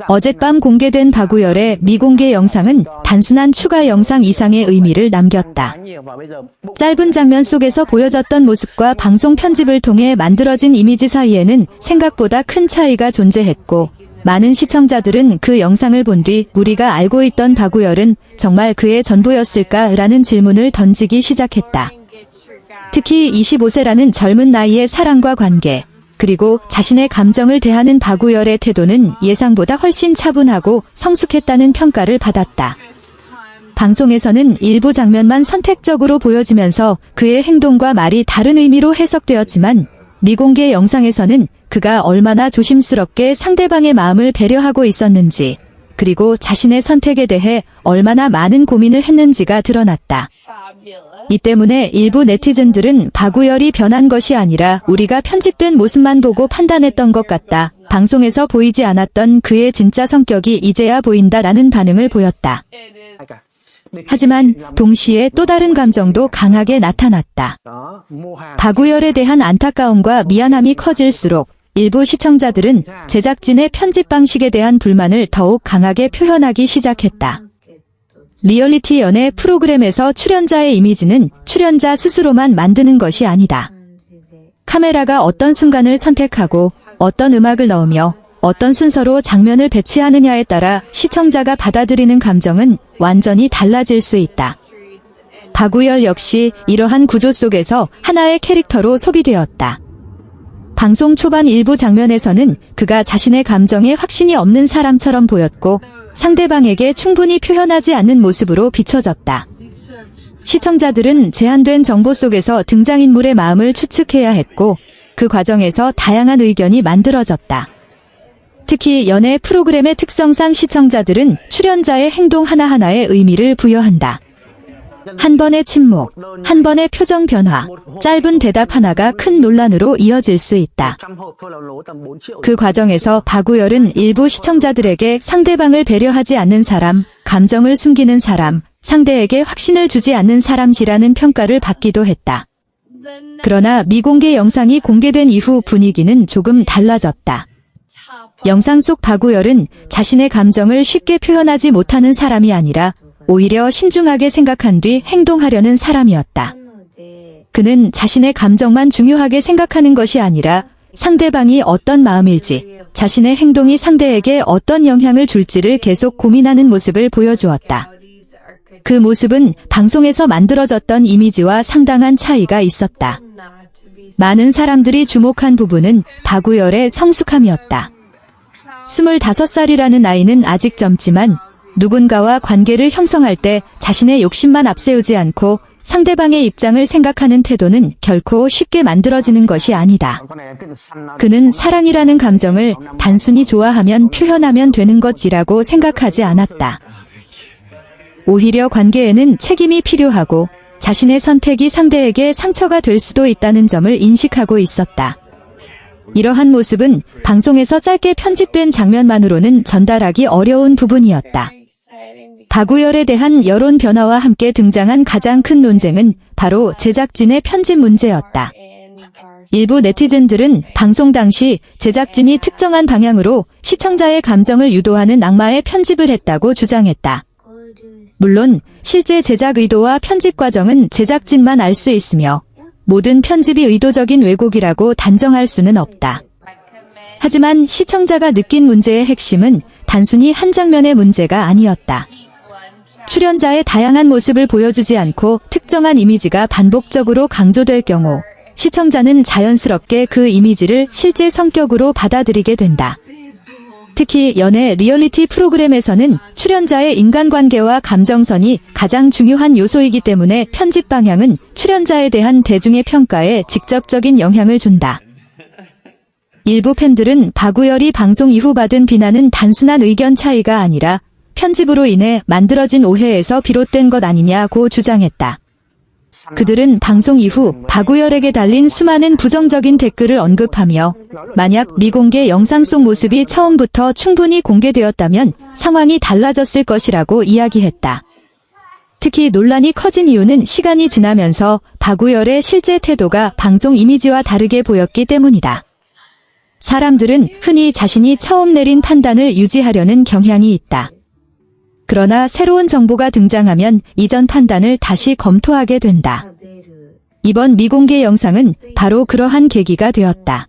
어젯밤 공개된 박우열의 미공개 영상은 단순한 추가 영상 이상의 의미를 남겼다. 짧은 장면 속에서 보여졌던 모습과 방송 편집을 통해 만들어진 이미지 사이에는 생각보다 큰 차이가 존재했고, 많은 시청자들은 그 영상을 본 뒤 우리가 알고 있던 박우열은 정말 그의 전부였을까라는 질문을 던지기 시작했다. 특히 25세라는 젊은 나이의 사랑과 관계, 그리고 자신의 감정을 대하는 박우열의 태도는 예상보다 훨씬 차분하고 성숙했다는 평가를 받았다. 방송에서는 일부 장면만 선택적으로 보여지면서 그의 행동과 말이 다른 의미로 해석되었지만, 미공개 영상에서는 그가 얼마나 조심스럽게 상대방의 마음을 배려하고 있었는지, 그리고 자신의 선택에 대해 얼마나 많은 고민을 했는지가 드러났다. 이 때문에 일부 네티즌들은 박우열이 변한 것이 아니라 우리가 편집된 모습만 보고 판단했던 것 같다. 방송에서 보이지 않았던 그의 진짜 성격이 이제야 보인다라는 반응을 보였다. 하지만 동시에 또 다른 감정도 강하게 나타났다. 박우열에 대한 안타까움과 미안함이 커질수록 일부 시청자들은 제작진의 편집 방식에 대한 불만을 더욱 강하게 표현하기 시작했다. 리얼리티 연애 프로그램에서 출연자의 이미지는 출연자 스스로만 만드는 것이 아니다. 카메라가 어떤 순간을 선택하고 어떤 음악을 넣으며 어떤 순서로 장면을 배치하느냐에 따라 시청자가 받아들이는 감정은 완전히 달라질 수 있다. 박우열 역시 이러한 구조 속에서 하나의 캐릭터로 소비되었다. 방송 초반 일부 장면에서는 그가 자신의 감정에 확신이 없는 사람처럼 보였고, 상대방에게 충분히 표현하지 않는 모습으로 비춰졌다. 시청자들은 제한된 정보 속에서 등장인물의 마음을 추측해야 했고, 그 과정에서 다양한 의견이 만들어졌다. 특히 연애 프로그램의 특성상 시청자들은 출연자의 행동 하나하나에 의미를 부여한다. 한 번의 침묵, 한 번의 표정 변화, 짧은 대답 하나가 큰 논란으로 이어질 수 있다. 그 과정에서 박우열은 일부 시청자들에게 상대방을 배려하지 않는 사람, 감정을 숨기는 사람, 상대에게 확신을 주지 않는 사람이라는 평가를 받기도 했다. 그러나 미공개 영상이 공개된 이후 분위기는 조금 달라졌다. 영상 속 박우열은 자신의 감정을 쉽게 표현하지 못하는 사람이 아니라 오히려 신중하게 생각한 뒤 행동하려는 사람이었다. 그는 자신의 감정만 중요하게 생각하는 것이 아니라 상대방이 어떤 마음일지, 자신의 행동이 상대에게 어떤 영향을 줄지를 계속 고민하는 모습을 보여주었다. 그 모습은 방송에서 만들어졌던 이미지와 상당한 차이가 있었다. 많은 사람들이 주목한 부분은 박우열의 성숙함이었다. 25살이라는 나이는 아직 젊지만 누군가와 관계를 형성할 때 자신의 욕심만 앞세우지 않고 상대방의 입장을 생각하는 태도는 결코 쉽게 만들어지는 것이 아니다. 그는 사랑이라는 감정을 단순히 좋아하면 표현하면 되는 것이라고 생각하지 않았다. 오히려 관계에는 책임이 필요하고 자신의 선택이 상대에게 상처가 될 수도 있다는 점을 인식하고 있었다. 이러한 모습은 방송에서 짧게 편집된 장면만으로는 전달하기 어려운 부분이었다. 박우열에 대한 여론 변화와 함께 등장한 가장 큰 논쟁은 바로 제작진의 편집 문제였다. 일부 네티즌들은 방송 당시 제작진이 특정한 방향으로 시청자의 감정을 유도하는 악마의 편집을 했다고 주장했다. 물론 실제 제작 의도와 편집 과정은 제작진만 알 수 있으며 모든 편집이 의도적인 왜곡이라고 단정할 수는 없다. 하지만 시청자가 느낀 문제의 핵심은 단순히 한 장면의 문제가 아니었다. 출연자의 다양한 모습을 보여주지 않고 특정한 이미지가 반복적으로 강조될 경우 시청자는 자연스럽게 그 이미지를 실제 성격으로 받아들이게 된다. 특히 연애 리얼리티 프로그램에서는 출연자의 인간관계와 감정선이 가장 중요한 요소이기 때문에 편집 방향은 출연자에 대한 대중의 평가에 직접적인 영향을 준다. 일부 팬들은 박우열이 방송 이후 받은 비난은 단순한 의견 차이가 아니라 편집으로 인해 만들어진 오해에서 비롯된 것 아니냐고 주장했다. 그들은 방송 이후 박우열에게 달린 수많은 부정적인 댓글을 언급하며 만약 미공개 영상 속 모습이 처음부터 충분히 공개되었다면 상황이 달라졌을 것이라고 이야기했다. 특히 논란이 커진 이유는 시간이 지나면서 박우열의 실제 태도가 방송 이미지와 다르게 보였기 때문이다. 사람들은 흔히 자신이 처음 내린 판단을 유지하려는 경향이 있다. 그러나 새로운 정보가 등장하면 이전 판단을 다시 검토하게 된다. 이번 미공개 영상은 바로 그러한 계기가 되었다.